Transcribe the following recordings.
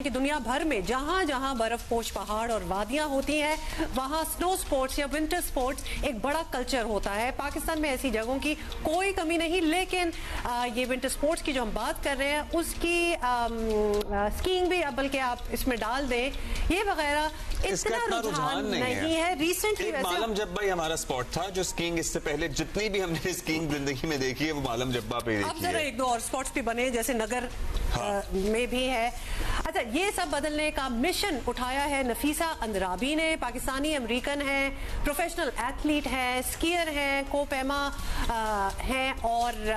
کہ دنیا بھر میں جہاں جہاں برف پوش پہاڑ اور وادیاں ہوتی ہیں وہاں سنو سپورٹس یا ونٹر سپورٹس ایک بڑا کلچر ہوتا ہے. پاکستان میں ایسی جگہوں کی کوئی کمی نہیں, لیکن یہ ونٹر سپورٹس کی جو ہم بات کر رہے ہیں اس کی اسکیئنگ بھی بلکہ آپ اس میں ڈال دیں یہ وغیرہ اتنا رجحان نہیں ہے. ریسنٹلی معلم جبہ ہی ہمارا سپورٹ تھا جو اسکیئنگ اس سے پہلے جتنی بھی ہم نے اسکیئنگ زندگی میں دیکھی ہے وہ معلم جبہ پہ دیکھی ہے. اب ذرا ایک دو اور سپورٹس بھی بنے جیسے نگر میں بھی ہے. اچھا, یہ سب بدلنے کا مشن اٹھایا ہے نفیسہ اندرابی نے. پاکستانی امریکن ہیں, پروفیشنل ایتھلیٹ ہیں, اسکیئر ہیں, کو پیما ہیں اور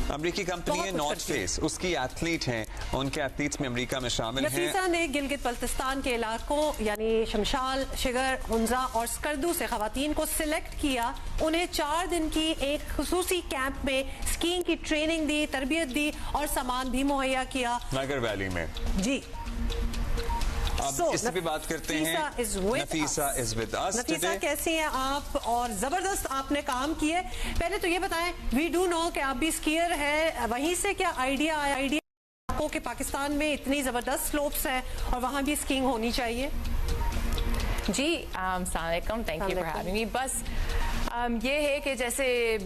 امریکی کمپنی ہے نارتھ فیس, اس کی ایتھلیٹ ہیں, ان کے ایتھلیٹس میں امریکہ میں شامل ہیں. نفیسہ نے گلگت بلتستان کے علاقوں یعنی شمشال, شگر, ہنزا اور سکردو سے خواتین کو سلیکٹ کیا. انہیں 4 دن کی ایک خصوصی کیمپ میں اسکیئنگ کی ٹریننگ دی, تربیت دی اور سامان بھی مہیا کیا ناگر ویلی میں. جی اب اس سے بھی بات کرتے ہیں. Nafisa is with us. Nafisa کیسی ہیں آپ؟ اور زبردست آپ نے کام کیے. پہلے تو یہ بتائیں, وی ڈو نو کہ آپ بھی اسکیئر ہیں, وہیں سے کیا آئیڈیا آیا آپ کو کہ پاکستان میں اتنی زبردست سلوپس ہیں اور وہاں بھی اسکیئنگ ہونی چاہیے؟ جی السلام علیکم, thank you for having me. بس یہ ہے کہ جیسے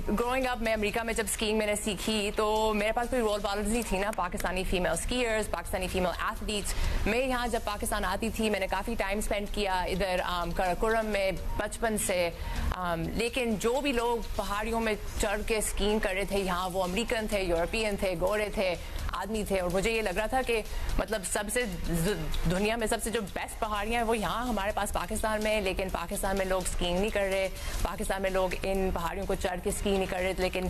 گروئنگ اپ میں امریکہ میں جب اسکیئنگ میں نے سیکھی تو میرے پاس کوئی رول ماڈلز نہیں تھی نا, Pakistani female skiers, Pakistani female athletes. میں یہاں جب پاکستان آتی تھی میں نے کافی ٹائم اسپینڈ کیا ادھر کراکورم میں بچپن سے, لیکن جو بھی لوگ پہاڑیوں میں چڑھ کے اسکیئنگ کر رہے تھے یہاں وہ امریکن تھے, یورپین تھے, گورے تھے, آدمی تھے. اور مجھے یہ لگ رہا تھا کہ مطلب سب سے دنیا میں سب سے جو بیسٹ پہاڑیاں ہیں وہ یہاں ہمارے پاس پاکستان میں, لیکن پاکستان میں لوگ اسکیئنگ نہیں کر رہے, پاکستان میں لوگ ان پہاڑیوں کو چڑھ کے اسکیئنگ نہیں کر رہے. لیکن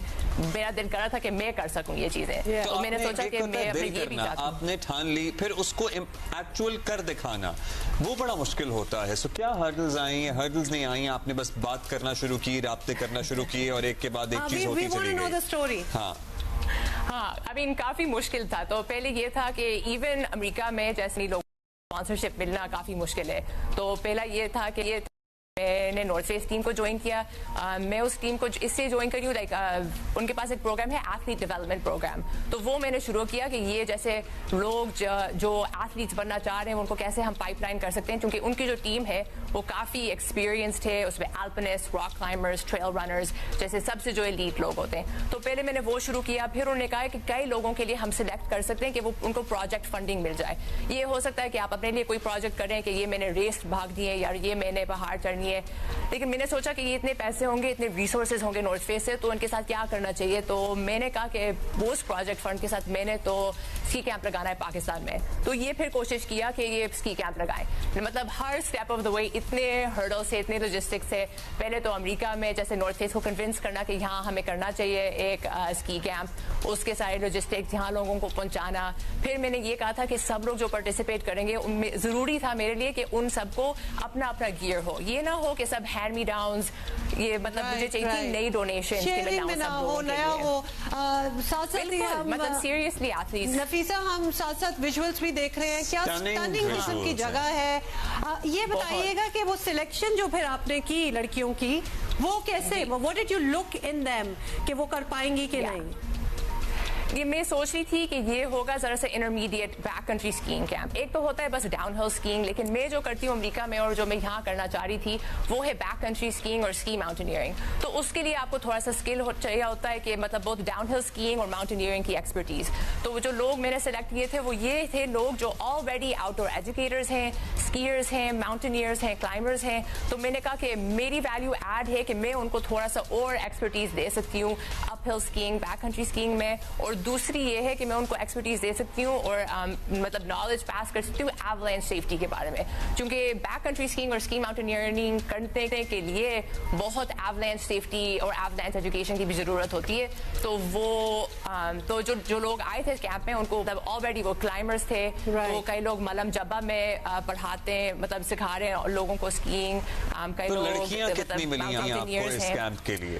میرا دل کر رہا تھا کہ میں کر سکوں یہ چیزیں, تو میں نے سوچا کہ میں اپنے یہ بھی چاہتا ہوں. آپ نے ٹھان لی, پھر اس کو ایکچوئل کر دکھانا وہ بڑا مشکل ہوتا ہے. سو کیا ہرڈلز آئیں یا ہرڈلز نہیں آئیں؟ آپ نے بس بات کرنا شروع کی, رابطے کرنا شروع کیے اور ایک کے بعد ایک چیز ہوتی چلی گئی. ہاں, کافی مشکل تھا. تو پہلے یہ تھا کہ ایون امریکہ میں جیسے لوگ اسپانسرشپ ملنا کافی مشکل ہے. تو پہلا یہ تھا کہ میں نے نارتھ فیس ٹیم کو جوائن کیا. میں اس ٹیم کو اس سے جوائن کری ہوں, لائک ان کے پاس ایک پروگرام ہے ایتھلیٹ ڈیولپمنٹ پروگرام, تو وہ میں نے شروع کیا کہ یہ جیسے لوگ جو ایتھلیٹس بننا چاہ رہے ہیں ان کو کیسے ہم پائپ لائن کر سکتے ہیں, کیونکہ ان کی جو ٹیم ہے وہ کافی ایکسپیرینسڈ ہے, اس میں الپنسٹ, راک کلائمبرز, ٹریل رنرز جیسے سب سے جو ایلیٹ لوگ ہوتے ہیں. تو پہلے میں نے وہ شروع کیا. پھر انہوں نے کہا کہ کئی لوگوں کے لیے ہم سلیکٹ کر سکتے ہیں کہ وہ ان کو پروجیکٹ فنڈنگ مل جائے. یہ ہو سکتا ہے کہ آپ اپنے لیے کوئی پروجیکٹ کریں کہ یہ میں نے ریس بھاگ دی ہے یا یہ میں نے پہاڑ چڑھنی ہے, لیکن میں نے سوچا کہ یہ اتنے پیسے ہوں گے, اتنے ریسورسز ہوں گے نارتھ فیس سے, تو ان کے ساتھ کیا کرنا چاہیے. تو میں نے کہا کہ اس پروجیکٹ فنڈ کے ساتھ میں نے تو اسکی کیمپ لگانا ہے پاکستان میں. تو یہ پھر کوشش کیا کہ یہ اسکی کیمپ لگائیں, مطلب ہر اسٹیپ آف دا وے اتنے ہرڈل سے, اتنے لوجسٹکس سے. پہلے تو امریکہ میں جیسے نارتھ فیس کو کنونس کرنا کہ یہاں ہمیں کرنا چاہیے ایک اسکی کیمپ, اس کے سارے لوجسٹکس یہاں لوگوں کو پہنچانا. پھر میں نے یہ کہا تھا کہ سب لوگ جو پارٹیسپیٹ کریں گے ان میں ضروری تھا میرے لیے کہ ان سب کو اپنا اپنا گیئر ہو, یہ نہ ہو کہ سب ہینڈ می ڈاؤنز. یہ مطلب مجھے چاہیے تھی نئی ڈونیشن مطلب سیریسلی ایتھلیٹس. نفیسہ ہم ساتھ ساتھ ویژولز بھی دیکھ رہے ہیں, کیا اسٹننگ قسم کی جگہ ہے. یہ بتائیے گا کہ وہ سلیکشن جو پھر آپ نے کی لڑکیوں کی وہ کیسے, what did you look in them کہ وہ کر پائیں گی کہ نہیں؟ یہ میں سوچ رہی تھی کہ یہ ہوگا ذرا سا intermediate back country skiing camp. ایک تو ہوتا ہے بس ڈاؤن ہل اسکیئنگ, لیکن میں جو کرتی ہوں امریکہ میں اور جو میں یہاں کرنا چاہ رہی تھی وہ ہے بیک کنٹری اسکیئنگ اور اسکی ماؤنٹینئرنگ. تو اس کے لیے آپ کو تھوڑا سا اسکل چاہیے ہوتا ہے کہ مطلب بہت ڈاؤن ہل اسکیئنگ اور ماؤنٹینئرنگ کی ایکسپرٹیز. تو جو لوگ میں نے سلیکٹ کیے تھے وہ یہ تھے لوگ جو آلریڈی آؤٹ ڈور ایجوکیٹرز ہیں, اسکیئرز ہیں, ماؤنٹینئرز ہیں, کلائمبرز ہیں. تو میں نے کہا کہ میری ویلیو ایڈ ہے کہ میں ان کو تھوڑا سا اور ایکسپرٹیز دے سکتی ہوں اپ ہل اسکیئنگ, بیک کنٹری اسکیئنگ میں. اور دوسری یہ ہے کہ میں ان کو ایکسپرٹیز دے سکتی ہوں اور مطلب نالج پاس کر سکتی ہوں ایولینچ سیفٹی کے بارے میں, کیونکہ بیک کنٹری اسکیئنگ اور اسکی ماؤنٹینئرنگ کرنے کے لیے بہت ایولینچ سیفٹی اور ایولینچ ایجوکیشن کی بھی ضرورت ہوتی ہے. تو وہ تو جو لوگ آئے تھے کیمپ میں ان کو مطلب آلریڈی وہ کلائمبرز تھے, تو کئی لوگ ملم جبہ میں پڑھاتے ہیں, مطلب سکھا رہے ہیں لوگوں کو اسکیئنگ. کئی لوگ لڑکیاں کتنی ملی ہیں آپ کو اس کیمپ کے لیے؟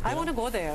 I want to go there.